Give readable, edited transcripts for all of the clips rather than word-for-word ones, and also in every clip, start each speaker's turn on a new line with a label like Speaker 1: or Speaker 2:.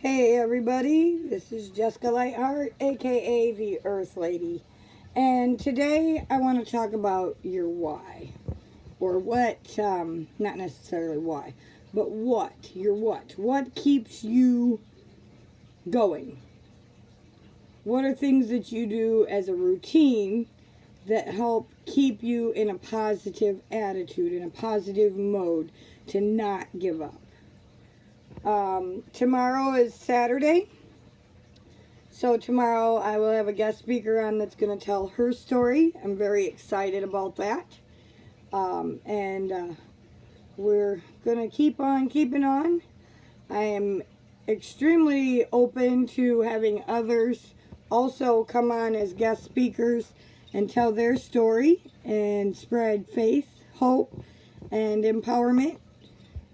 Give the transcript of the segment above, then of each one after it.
Speaker 1: Hey everybody, this is Jessica Lightheart, aka the Earth Lady, and today I want to talk about your why, or what, not necessarily why, but what keeps you going? What are things that you do as a routine that help keep you in a positive attitude, in a positive mode to not give up? Tomorrow is Saturday. So tomorrow I will have a guest speaker on that's going to tell her story. I'm very excited about that. And we're going to keep on keeping on. I am extremely open to having others also come on as guest speakers and tell their story and spread faith, hope, and empowerment,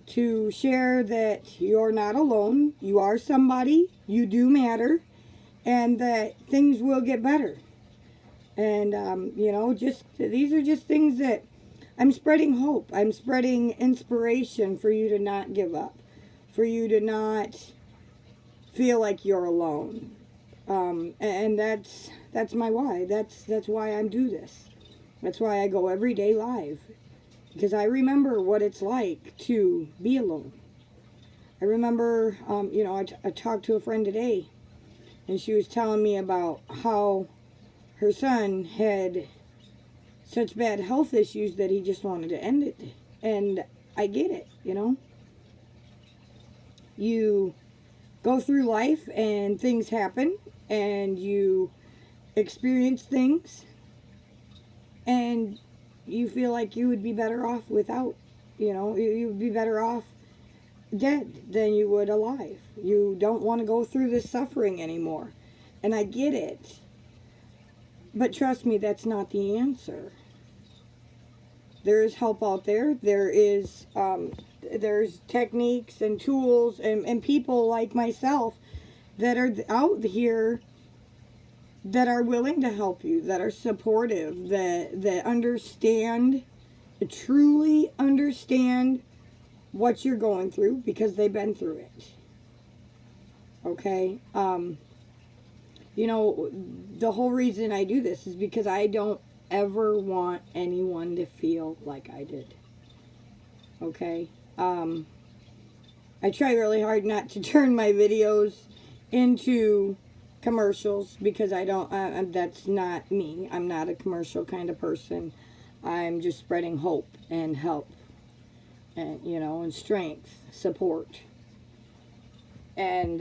Speaker 1: to share that you're not alone, you are somebody, you do matter, and that things will get better. And, just these are just things that I'm spreading hope. I'm spreading inspiration for you to not give up, for you to not feel like you're alone. And that's my why. That's why I do this. That's why I go every day live. Because I remember what it's like to be alone. I remember, I talked to a friend today, and she was telling me about how her son had such bad health issues that he just wanted to end it. And I get it, You go through life and things happen, and you experience things, and you feel like you would be better off without, you would be better off dead than you would alive. You don't want to go through this suffering anymore. And I get it. But trust me, that's not the answer. There is help out there. There's techniques and tools and people like myself that are out here that are willing to help you, that are supportive, that understand, truly understand what you're going through because they've been through it. Okay? The whole reason I do this is because I don't ever want anyone to feel like I did. Okay? I try really hard not to turn my videos into commercials because I don't, that's not me. I'm not a commercial kind of person. I'm just spreading hope and help and, and strength, support. And,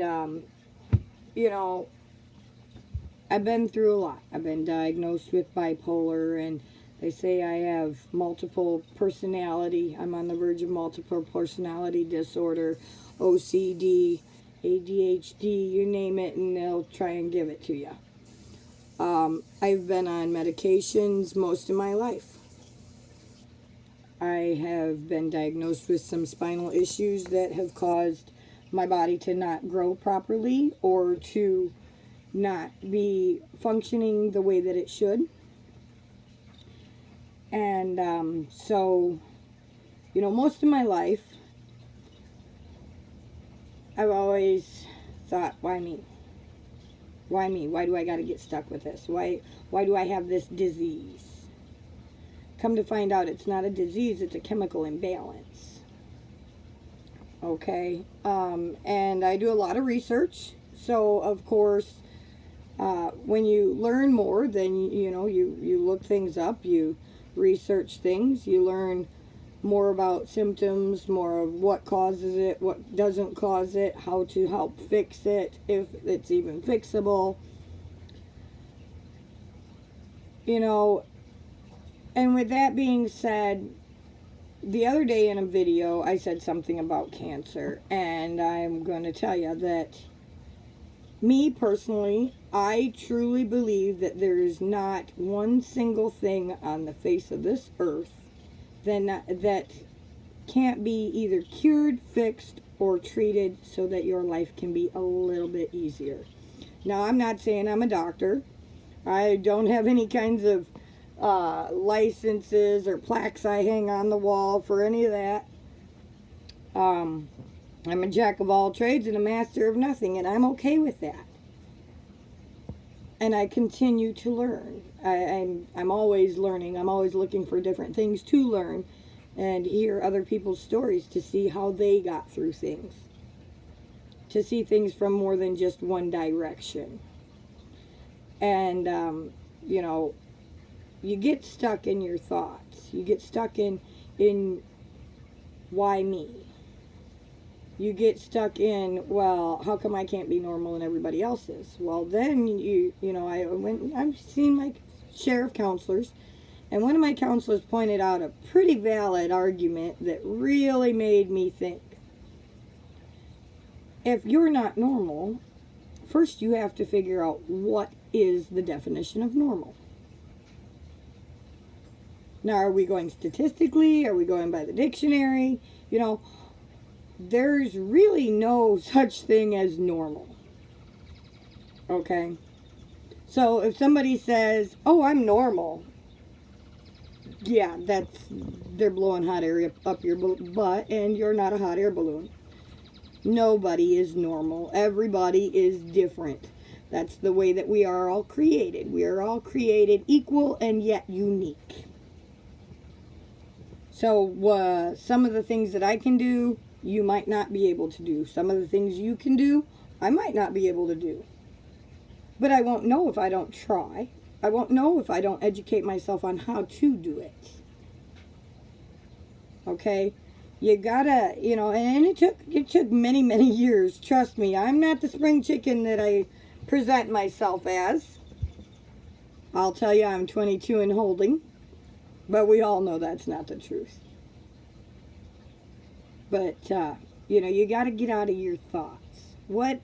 Speaker 1: I've been through a lot. I've been diagnosed with bipolar, and they say I have multiple personality. I'm on the verge of multiple personality disorder, OCD, ADHD, you name it, and they'll try and give it to you. I've been on medications most of my life. I have been diagnosed with some spinal issues that have caused my body to not grow properly or to not be functioning the way that it should. And so, most of my life, I've always thought, why me? Why me? Why do I got to get stuck with this? Why do I have this disease? Come to find out, it's not a disease, it's a chemical imbalance. Okay? And I do a lot of research. So, of course, when you learn more, then, you look things up, you research things, you learn more about symptoms, more of what causes it, what doesn't cause it, how to help fix it, if it's even fixable. And with that being said, the other day in a video, I said something about cancer, and I'm going to tell you that me personally, I truly believe that there is not one single thing on the face of this earth that can't be either cured, fixed, or treated so that your life can be a little bit easier. Now, I'm not saying I'm a doctor. I don't have any kinds of licenses or plaques I hang on the wall for any of that. I'm a jack of all trades and a master of nothing, and I'm okay with that. And I continue to learn. I'm always learning. I'm always looking for different things to learn and hear other people's stories to see how they got through things. To see things from more than just one direction. And, you know, you get stuck in your thoughts. You get stuck in why me? You get stuck in, well, how come I can't be normal and everybody else is? Well, then I've seen my share of counselors, and one of my counselors pointed out a pretty valid argument that really made me think. If you're not normal, first you have to figure out what is the definition of normal. Now, are we going statistically? Are we going by the dictionary? You know, there's really no such thing as normal. Okay? So if somebody says, oh, I'm normal, yeah, they're blowing hot air up your butt, and you're not a hot air balloon. Nobody is normal. Everybody is different. That's the way that we are all created. We are all created equal and yet unique. So some of the things that I can do, you might not be able to do. Some of the things you can do, I might not be able to do. But I won't know if I don't try. I won't know if I don't educate myself on how to do it. Okay? You gotta, and it took many, many years. Trust me, I'm not the spring chicken that I present myself as. I'll tell you, I'm 22 and holding. But we all know that's not the truth. But, you got to get out of your thoughts. What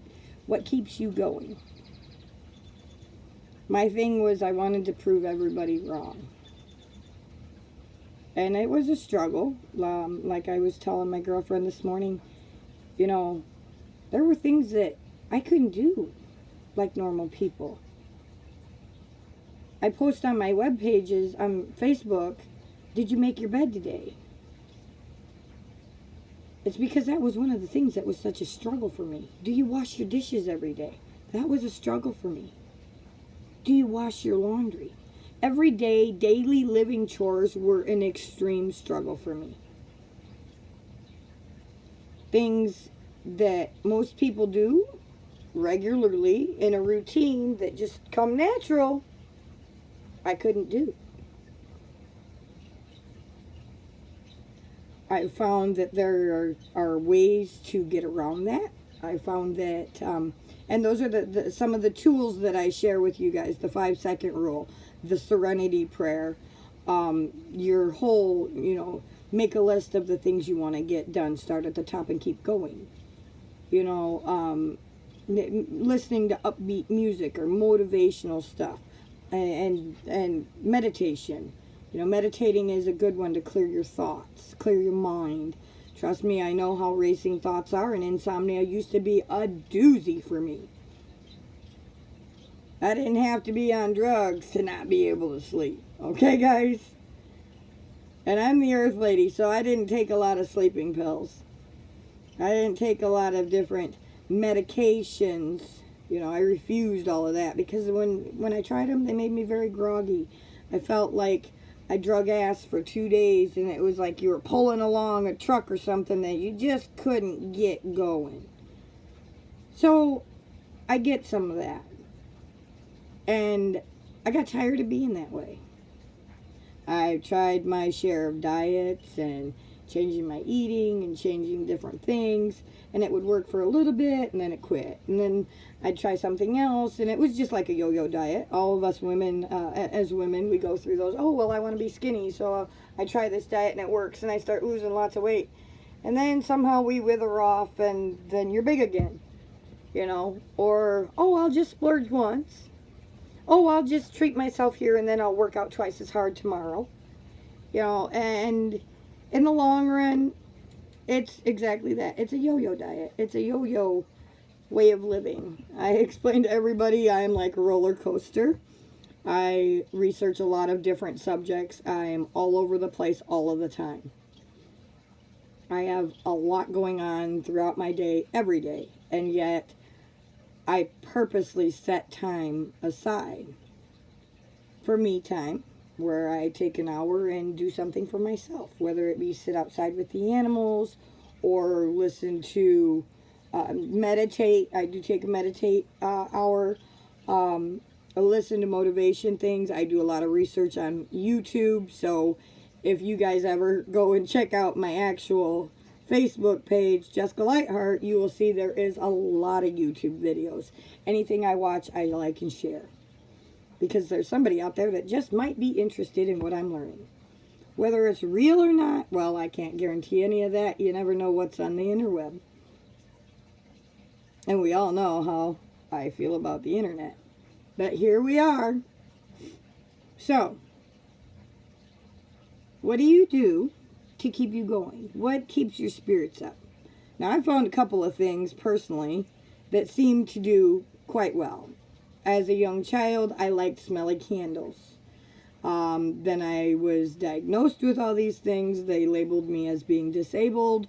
Speaker 1: keeps you going? My thing was I wanted to prove everybody wrong. And it was a struggle. Like I was telling my girlfriend this morning, there were things that I couldn't do like normal people. I post on my web pages on Facebook, did you make your bed today? It's because that was one of the things that was such a struggle for me. Do you wash your dishes every day? That was a struggle for me. Do you wash your laundry? Every day, daily living chores were an extreme struggle for me. Things that most people do regularly in a routine that just come natural, I couldn't do. I found that there are ways to get around that. I found that, and those are some of the tools that I share with you guys. The 5-second rule, the serenity prayer, your whole, make a list of the things you want to get done. Start at the top and keep going. Listening to upbeat music or motivational stuff. And meditation. Meditating is a good one to clear your thoughts, clear your mind. Trust me, I know how racing thoughts are, and insomnia used to be a doozy for me. I didn't have to be on drugs to not be able to sleep. Okay, guys? And I'm the Earth Lady, so I didn't take a lot of sleeping pills. I didn't take a lot of different medications. I refused all of that because when I tried them, they made me very groggy. I felt like I drug ass for 2 days, and it was like you were pulling along a truck or something that you just couldn't get going. So I get some of that. And I got tired of being that way. I tried my share of diets and changing my eating and changing different things, and it would work for a little bit, and then it quit. And then I'd try something else, and it was just like a yo-yo diet. All of us women, as women, we go through those. Oh, well, I want to be skinny, so I try this diet, and it works, and I start losing lots of weight. And then somehow we wither off, and then you're big again, Or, oh, I'll just splurge once. Oh, I'll just treat myself here, and then I'll work out twice as hard tomorrow. And in the long run, it's exactly that. It's a yo-yo diet. It's a yo-yo way of living. I explain to everybody I'm like a roller coaster. I research a lot of different subjects. I'm all over the place all of the time. I have a lot going on throughout my day, every day, and yet I purposely set time aside for me time where I take an hour and do something for myself, whether it be sit outside with the animals or listen to meditate. I do take a meditate hour. I listen to motivation things. I do a lot of research on YouTube. So if you guys ever go and check out my actual Facebook page, Jessica Lightheart, you will see there is a lot of YouTube videos. Anything I watch, I like and share. Because there's somebody out there that just might be interested in what I'm learning. Whether it's real or not, well, I can't guarantee any of that. You never know what's on the interweb. And we all know how I feel about the internet. But here we are. So, what do you do to keep you going? What keeps your spirits up? Now, I found a couple of things personally that seem to do quite well. As a young child, I liked smelly candles. Then I was diagnosed with all these things. They labeled me as being disabled.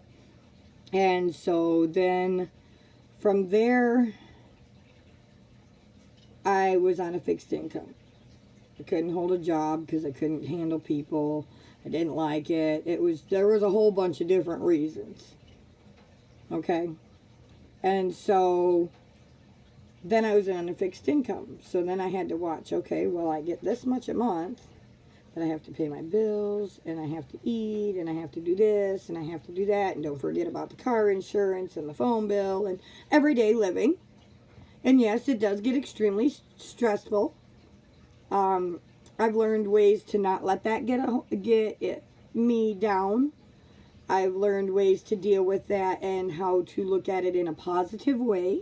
Speaker 1: And so then from there, I was on a fixed income. I couldn't hold a job because I couldn't handle people. I didn't like it. There was a whole bunch of different reasons. Okay? And so then I was on a fixed income. So then I had to watch, okay, well, I get this much a month, but I have to pay my bills, and I have to eat, and I have to do this, and I have to do that, and don't forget about the car insurance and the phone bill and everyday living. And yes, it does get extremely stressful. I've learned ways to not let that get me down. I've learned ways to deal with that and how to look at it in a positive way.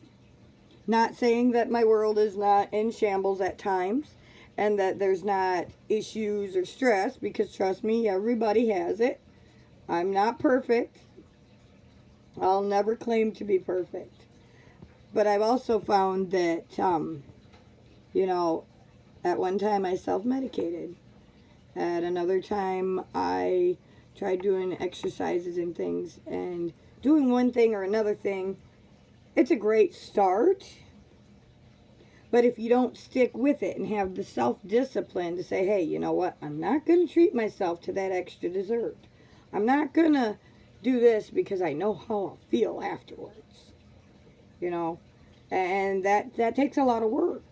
Speaker 1: Not saying that my world is not in shambles at times and that there's not issues or stress, because trust me, everybody has it. I'm not perfect. I'll never claim to be perfect. But I've also found that, at one time I self-medicated. At another time I tried doing exercises and things, and doing one thing or another thing, it's a great start. But if you don't stick with it and have the self-discipline to say, hey, you know what, I'm not going to treat myself to that extra dessert. I'm not going to do this because I know how I'll feel afterwards. And that takes a lot of work.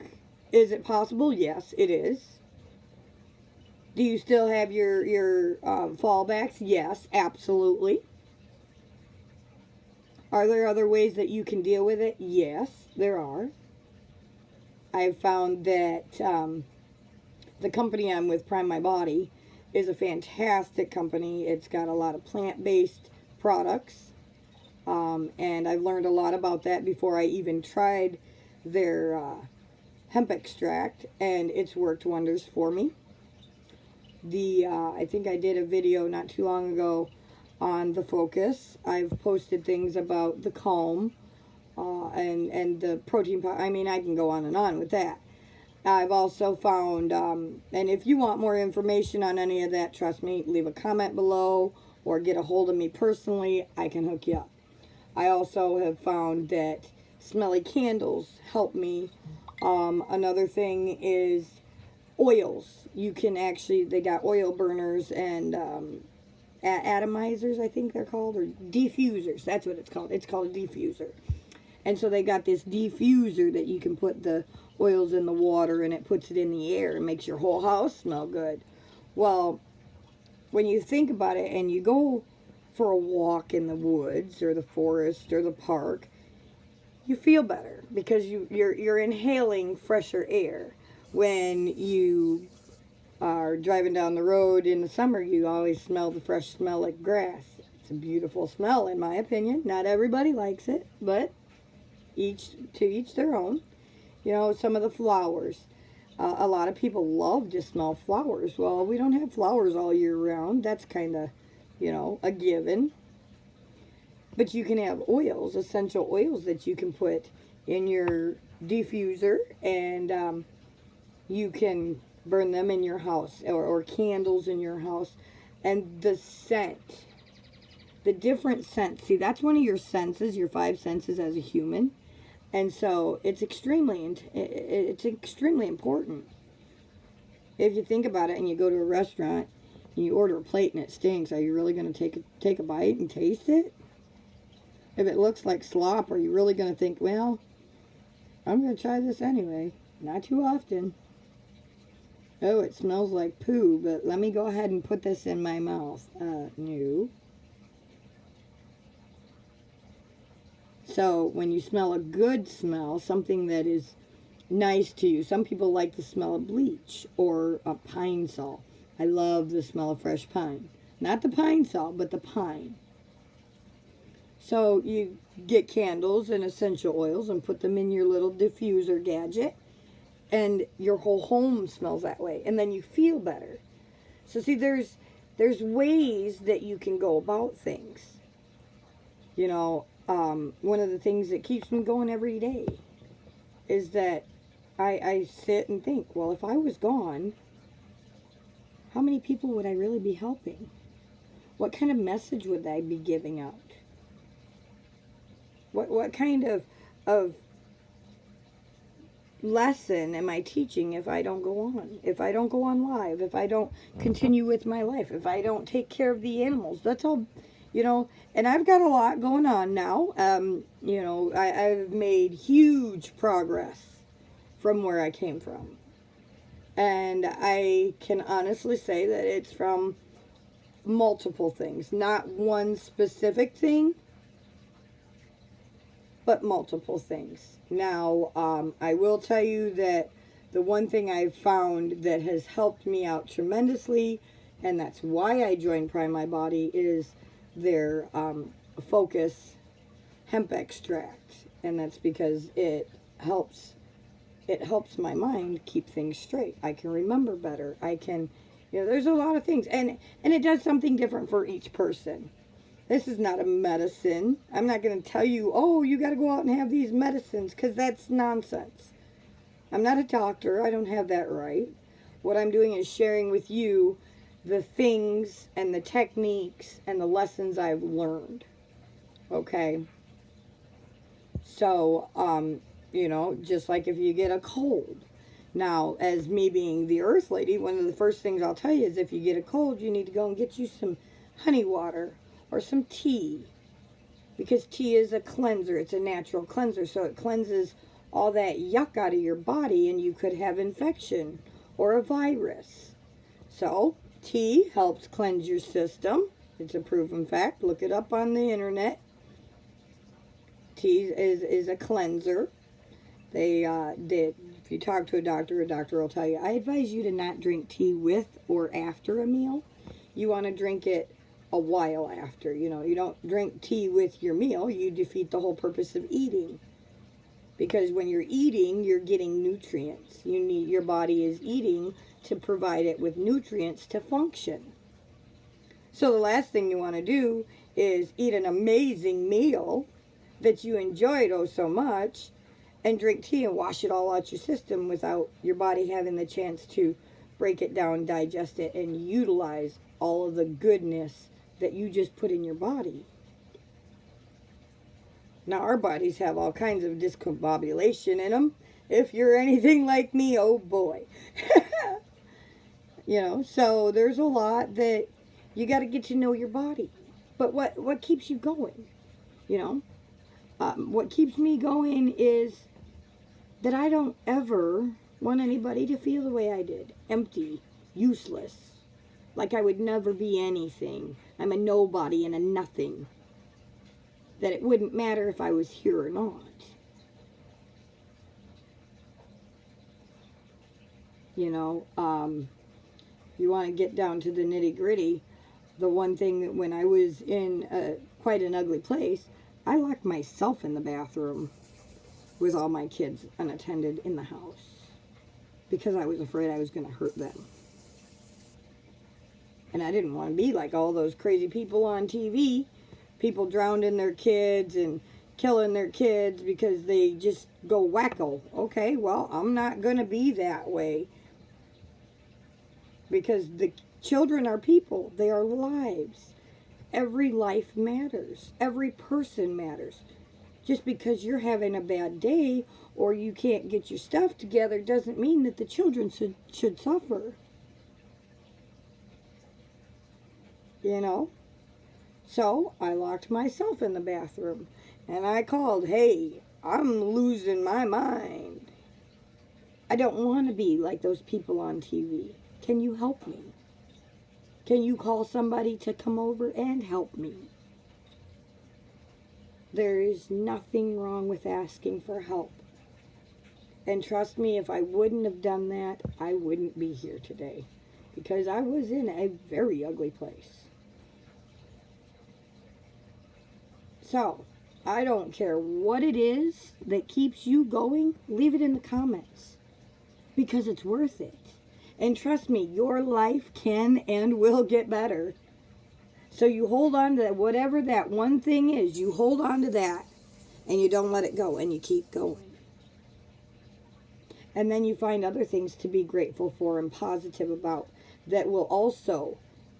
Speaker 1: Is it possible? Yes, it is. Do you still have your fallbacks? Yes, absolutely. Are there other ways that you can deal with it? Yes, there are. I've found that the company I'm with, Prime My Body, is a fantastic company. It's got a lot of plant-based products. And I've learned a lot about that before I even tried their hemp extract, and it's worked wonders for me. I think I did a video not too long ago on the Focus. I've posted things about the Calm and the protein powder. I mean, I can go on and on with that. I've also found, and if you want more information on any of that, trust me, leave a comment below or get a hold of me personally. I can hook you up. I also have found that smelly candles help me. Another thing is oils. You can actually, they got oil burners and atomizers, I think they're called, or diffusers. That's what it's called. It's called a diffuser. And so they got this diffuser that you can put the oils in the water, and it puts it in the air and makes your whole house smell good. Well, when you think about it and you go for a walk in the woods or the forest or the park, you feel better because you're inhaling fresher air. When you are driving down the road in the summer, you always smell the fresh smell of grass. It's a beautiful smell, in my opinion. Not everybody likes it, but to each their own. Some of the flowers. A lot of people love to smell flowers. Well, we don't have flowers all year round. That's kind of, a given. But you can have oils, essential oils that you can put in your diffuser, and you can burn them in your house, or candles in your house. And the scent the different scents. See, that's one of your senses, your five senses as a human. And so it's extremely important. If you think about it and you go to a restaurant and you order a plate and it stinks, are you really going to take a bite and taste it? If it looks like slop, are you really going to think, well, I'm going to try this anyway? Not too often. Oh, it smells like poo, but let me go ahead and put this in my mouth. No. So when you smell a good smell, something that is nice to you, some people like the smell of bleach or a pine salt. I love the smell of fresh pine. Not the pine salt, but the pine. So you get candles and essential oils and put them in your little diffuser gadget, and your whole home smells that way, and then you feel better. So see, there's ways that you can go about things. You know, one of the things that keeps me going every day is that I sit and think, well, if I was gone, how many people would I really be helping? What kind of message would I be giving out? What kind of lesson am I teaching if I don't go on? If I don't go on live? If I don't continue with my life? If I don't take care of the animals? That's all, you know. And I've got a lot going on now. You know, I've made huge progress from where I came from. And I can honestly say that it's from multiple things. Not one specific thing, but multiple things. Now, I will tell you that the one thing I've found that has helped me out tremendously, and that's why I joined Prime My Body, is their Focus hemp extract. And that's because it helps my mind keep things straight. I can remember better. I can, you know, there's a lot of things. And it does something different for each person. This is not a medicine. I'm not going to tell you, oh, you got to go out and have these medicines, because that's nonsense. I'm not a doctor. I don't have that right. What I'm doing is sharing with you the things and the techniques and the lessons I've learned. Okay? So, you know, just like if you get a cold. Now, as me being the earth lady, one of the first things I'll tell you is if you get a cold, you need to go and get you some honey water or some tea, because tea is a cleanser. It's a natural cleanser, so it cleanses all that yuck out of your body, and you could have infection or a virus. So tea helps cleanse your system. It's a proven fact. Look it up on the internet. Tea is a cleanser. They did. If you talk to a doctor will tell you, I advise you to not drink tea with or after a meal. You want to drink it a while after. You know, you don't drink tea with your meal. You defeat the whole purpose of eating. Because when you're eating, you're getting nutrients. Your body is eating to provide it with nutrients to function. So the last thing you want to do is eat an amazing meal that you enjoyed oh so much and drink tea and wash it all out your system without your body having the chance to break it down, digest it, and utilize all of the goodness that you just put in your body. Now, our bodies have all kinds of discombobulation in them. If you're anything like me, oh boy. You know, so there's a lot that you got to get to know your body. But what keeps you going? You know, what keeps me going is that I don't ever want anybody to feel the way I did. Empty, useless, like I would never be anything. I'm a nobody and a nothing. That it wouldn't matter if I was here or not. You know, you want to get down to the nitty gritty. The one thing that when I was in quite an ugly place, I locked myself in the bathroom with all my kids unattended in the house because I was afraid I was going to hurt them. And I didn't want to be like all those crazy people on TV. People drowning their kids and killing their kids because they just go wacko. Okay, well, I'm not going to be that way. Because the children are people. They are lives. every life matters. Every person matters. Just because you're having a bad day or you can't get your stuff together doesn't mean that the children should suffer. You know? So I locked myself in the bathroom and I called, hey, I'm losing my mind. I don't want to be like those people on TV. Can you help me? Can you call somebody to come over and help me? There is nothing wrong with asking for help. And trust me, if I wouldn't have done that, I wouldn't be here today. Because I was in a very ugly place. So, I don't care what it is that keeps you going, leave it in the comments. Because it's worth it. And trust me, your life can and will get better. So you hold on to that, whatever that one thing is, you hold on to that and you don't let it go and you keep going. And then you find other things to be grateful for and positive about that will also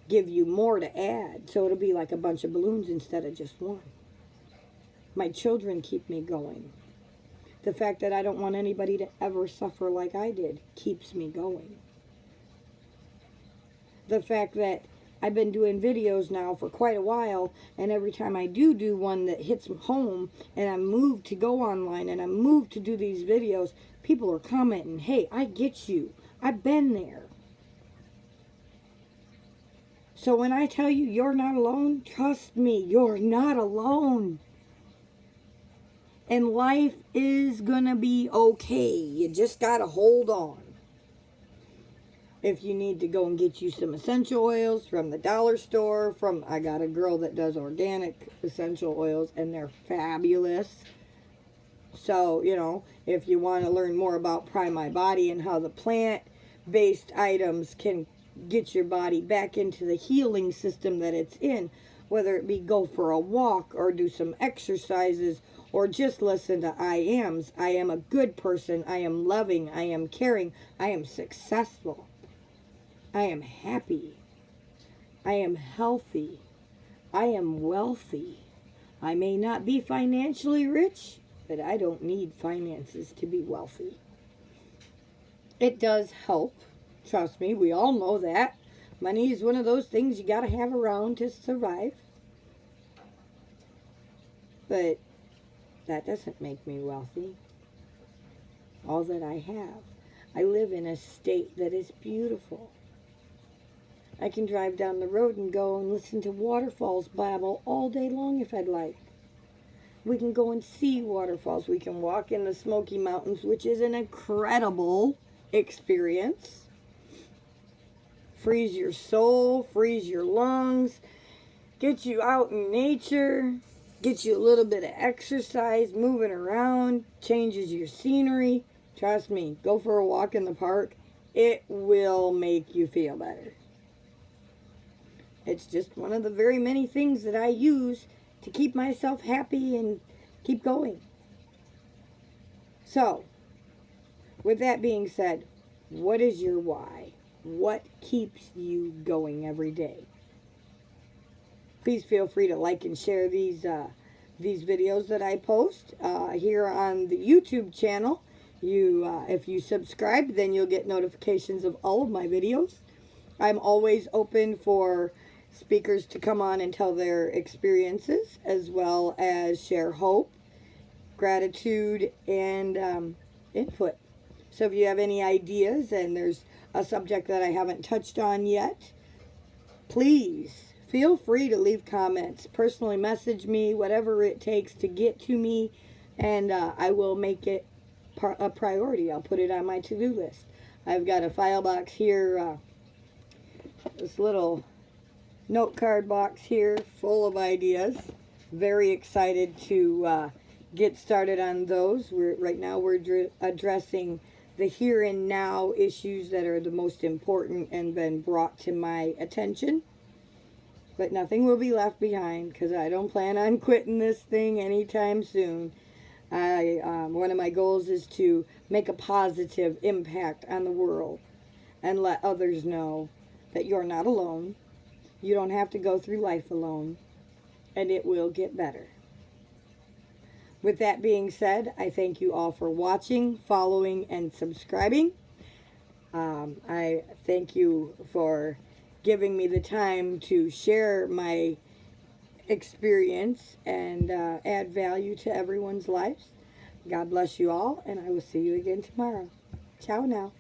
Speaker 1: give you more to add. So it'll be like a bunch of balloons instead of just one. My children keep me going. The fact that I don't want anybody to ever suffer like I did keeps me going. The fact that I've been doing videos now for quite a while, and every time I do one that hits home, and I'm moved to go online, and I'm moved to do these videos, people are commenting, hey, I get you. I've been there. So when I tell you you're not alone, trust me, you're not alone. And life is gonna be okay. You just gotta hold on. If you need to go and get you some essential oils from the dollar store, I got a girl that does organic essential oils and they're fabulous. So, you know, if you want to learn more about Prime My Body and how the plant-based items can get your body back into the healing system that it's in, whether it be go for a walk or do some exercises or just listen to I Ams. I am a good person. I am loving. I am caring. I am successful. I am happy. I am healthy. I am wealthy. I may not be financially rich, but I don't need finances to be wealthy. It does help. Trust me, we all know that. Money is one of those things you got to have around to survive. But that doesn't make me wealthy. All that I have. I live in a state that is beautiful. I can drive down the road and go and listen to waterfalls babble all day long if I'd like. We can go and see waterfalls. We can walk in the Smoky Mountains, which is an incredible experience. Freeze your soul, freeze your lungs, get you out in nature, get you a little bit of exercise, moving around, changes your scenery. Trust me, go for a walk in the park. It will make you feel better. It's just one of the very many things that I use to keep myself happy and keep going. So, with that being said, what is your why? What keeps you going every day? Please feel free to like and share these videos that I post here on the YouTube channel. If you subscribe, then you'll get notifications of all of my videos. I'm always open for speakers to come on and tell their experiences, as well as share hope, gratitude, and input. So if you have any ideas and there's a subject that I haven't touched on yet, please feel free to leave comments. Personally message me, whatever it takes to get to me, and I will make it a priority. I'll put it on my to-do list. I've got a file box here, this little note card box here full of ideas. Very excited to get started on those. Right now we're addressing the here and now issues that are the most important and been brought to my attention. But nothing will be left behind because I don't plan on quitting this thing anytime soon. One of my goals is to make a positive impact on the world and let others know that you're not alone. You don't have to go through life alone, and it will get better. With that being said, I thank you all for watching, following, and subscribing. I thank you for giving me the time to share my experience and add value to everyone's lives. God bless you all, and I will see you again tomorrow. Ciao now.